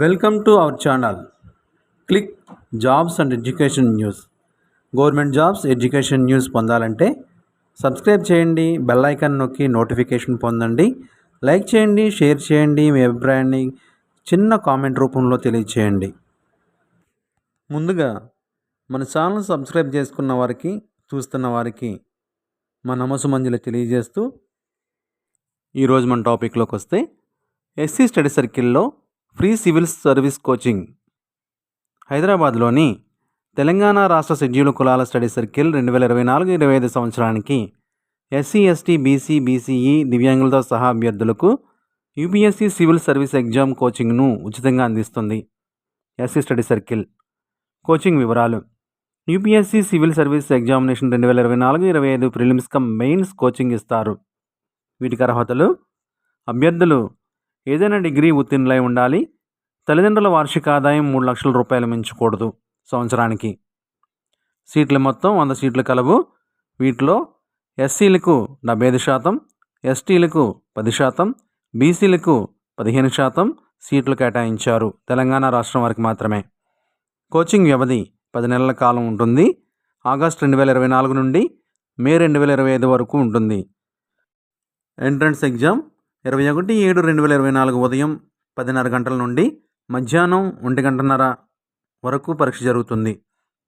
Welcome to our channel. Click jobs and education news. Government jobs, education news పొందాలంటే subscribe చేయండి, bell icon నొక్కి notification పొందండి. Like చేయండి, share చేయండి, మీ అభిప్రాయాన్ని చిన్న కామెంట్ రూపంలో తెలియచేయండి. ముందుగా మన ఛానల్ సబ్స్క్రైబ్ చేసుకున్న వారికి, చూస్తున్న వారికి మా నమస్సుమంజలి తెలియజేస్తూ ఈరోజు మన టాపిక్లోకి వస్తే ఎస్సీ స్టడీ సర్కిల్లో ఫ్రీ సివిల్ సర్వీస్ కోచింగ్. హైదరాబాద్లోని తెలంగాణ రాష్ట్ర షెడ్యూల్ కులాల స్టడీ సర్కిల్ 2024-25 సంవత్సరానికి ఎస్సీ, ఎస్టీ, బీసీ, బీసీఈ, దివ్యాంగులతో సహా అభ్యర్థులకు యూపీఎస్సీ సివిల్ సర్వీస్ ఎగ్జామ్ కోచింగ్ను ఉచితంగా అందిస్తుంది. ఎస్సీ స్టడీ సర్కిల్ కోచింగ్ వివరాలు. UPSC civil service examination 2024-25 prelims come mains coaching ఇస్తారు. వీటికి అర్హతలు: అభ్యర్థులు ఏదైనా డిగ్రీ ఉత్తీర్ణులై ఉండాలి. తల్లిదండ్రుల వార్షిక ఆదాయం 3 లక్షల రూపాయలు మించకూడదు సంవత్సరానికి. సీట్ల మొత్తం 100 సీట్లు కలవు. వీటిలో ఎస్సీలకు 75%, ఎస్టీలకు 10%, బీసీలకు 15% సీట్లు కేటాయించారు. తెలంగాణ రాష్ట్రం వారికి మాత్రమే. కోచింగ్ వ్యవధి 10 నెలల కాలం ఉంటుంది. ఆగస్టు 2024 నుండి మే 2025 వరకు ఉంటుంది. ఎంట్రన్స్ ఎగ్జామ్ 21/7/2024 ఉదయం 10:30 గంటల నుండి మధ్యాహ్నం 1:30 వరకు పరీక్ష జరుగుతుంది.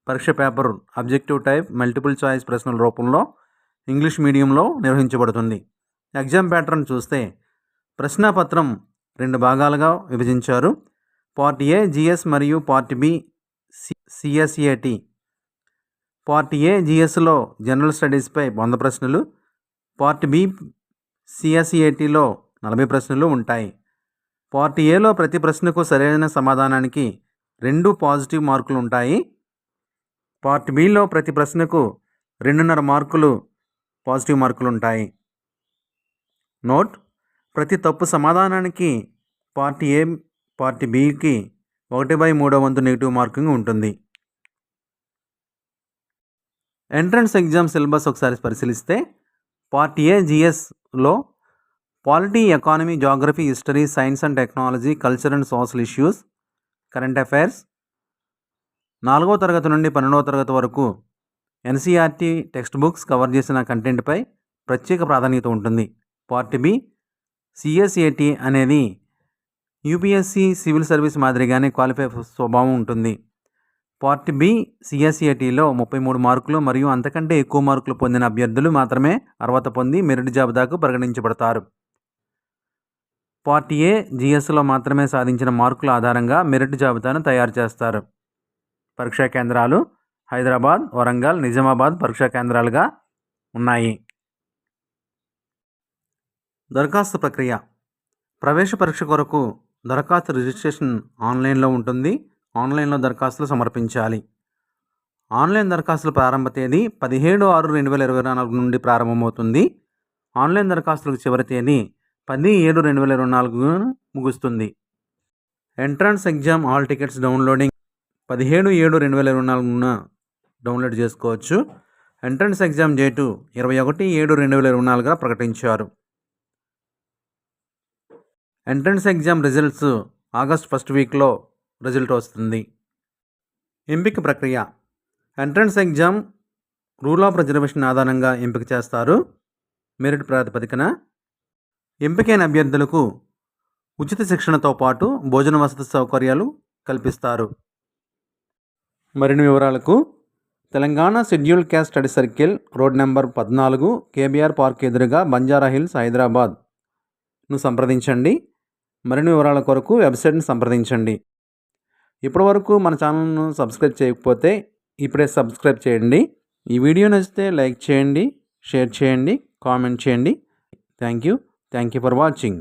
పరీక్ష paper objective type multiple choice ప్రశ్నల రూపంలో ఇంగ్లీష్ మీడియంలో నిర్వహించబడుతుంది. ఎగ్జామ్ ప్యాటర్న్ చూస్తే ప్రశ్నాపత్రం 2 భాగాలుగా విభజించారు. పార్ట్ ఏ జిఎస్ మరియు part B CSAT. Part A జిఎస్లో జనరల్ స్టడీస్పై 100 ప్రశ్నలు, పార్ట్ బి సిఎస్ఏటిలో 40 ప్రశ్నలు ఉంటాయి. పార్ట్ ఏలో ప్రతి ప్రశ్నకు సరైన సమాధానానికి 2 పాజిటివ్ మార్కులు ఉంటాయి. పార్ట్ బిలో ప్రతి ప్రశ్నకు 2.5 మార్కులు పాజిటివ్ మార్కులు ఉంటాయి. నోట్: ప్రతి తప్పు సమాధానానికి పార్ట్ ఏ, పార్ట్ బికి 1/3 వంతు నెగిటివ్ మార్కింగ్ ఉంటుంది. ఎంట్రన్స్ ఎగ్జామ్ సిలబస్ ఒకసారి పరిశీలిస్తే పార్ట్ ఏ జిఎస్లో polity, economy, geography, history, science and technology, culture and social issues, current affairs, 4వ తరగతి నుండి 12వ తరగతి వరకు ఎన్సీఆర్టీ టెక్స్ట్ బుక్స్ కవర్ చేసిన కంటెంట్పై ప్రత్యేక ప్రాధాన్యత ఉంటుంది. పార్ట్ బి సిఎస్ఏటి అనేది యూపీఎస్సీ సివిల్ సర్వీస్ మాదిరిగానే క్వాలిఫై స్వభావం ఉంటుంది. పార్ట్ బి సిఎస్ఏటిలో 33 మార్కులు మరియు అంతకంటే ఎక్కువ మార్కులు పొందిన అభ్యర్థులు మాత్రమే అర్హత పొంది మెరిట్ జాబితాకు పరిగణించబడతారు. పార్ట్ ఏ జిఎస్లో మాత్రమే సాధించిన మార్కుల ఆధారంగా మెరిట్ జాబితాను తయారు చేస్తారు. పరీక్షా కేంద్రాలు హైదరాబాద్, వరంగల్, నిజామాబాద్ పరీక్షా కేంద్రాలుగా ఉన్నాయి. దరఖాస్తు ప్రక్రియ. ప్రవేశ పరీక్ష కొరకు దరఖాస్తు రిజిస్ట్రేషన్ ఆన్లైన్లో ఉంటుంది. ఆన్లైన్లో దరఖాస్తులు సమర్పించాలి. ఆన్లైన్ దరఖాస్తుల ప్రారంభ తేదీ 17/6/2024 నుండి ప్రారంభమవుతుంది. ఆన్లైన్ దరఖాస్తులకు చివరి తేదీ 10/7/2024 ముగుస్తుంది. Entrance exam hall tickets downloading 17/7/2024 download చేసుకోవచ్చు. ఎంట్రన్స్ ఎగ్జామ్ డేటు 21/7/2024గా ప్రకటించారు. Entrance exam results August 1st వీక్లో రిజల్ట్ వస్తుంది. ఎంపిక ప్రక్రియ. Entrance exam rule of reservation ఆధారంగా ఎంపిక చేస్తారు. మెరిట్ ప్రాతిపదికన ఎంపికైన అభ్యర్థులకు ఉచిత శిక్షణతో పాటు భోజన వసతి సౌకర్యాలు కల్పిస్తారు. మరిన్ని వివరాలకు Telangana schedule caste study circle, road number 14, KBR park ఎదురుగా, బంజారా హిల్స్, హైదరాబాద్ను సంప్రదించండి. మరిన్ని వివరాల కొరకు వెబ్సైట్ని సంప్రదించండి. ఇప్పటివరకు మన ఛానల్ను సబ్స్క్రైబ్ చేయకపోతే ఇప్పుడే సబ్స్క్రైబ్ చేయండి. ఈ వీడియో నచ్చితే లైక్ చేయండి, షేర్ చేయండి, కామెంట్ చేయండి. Thank you for watching.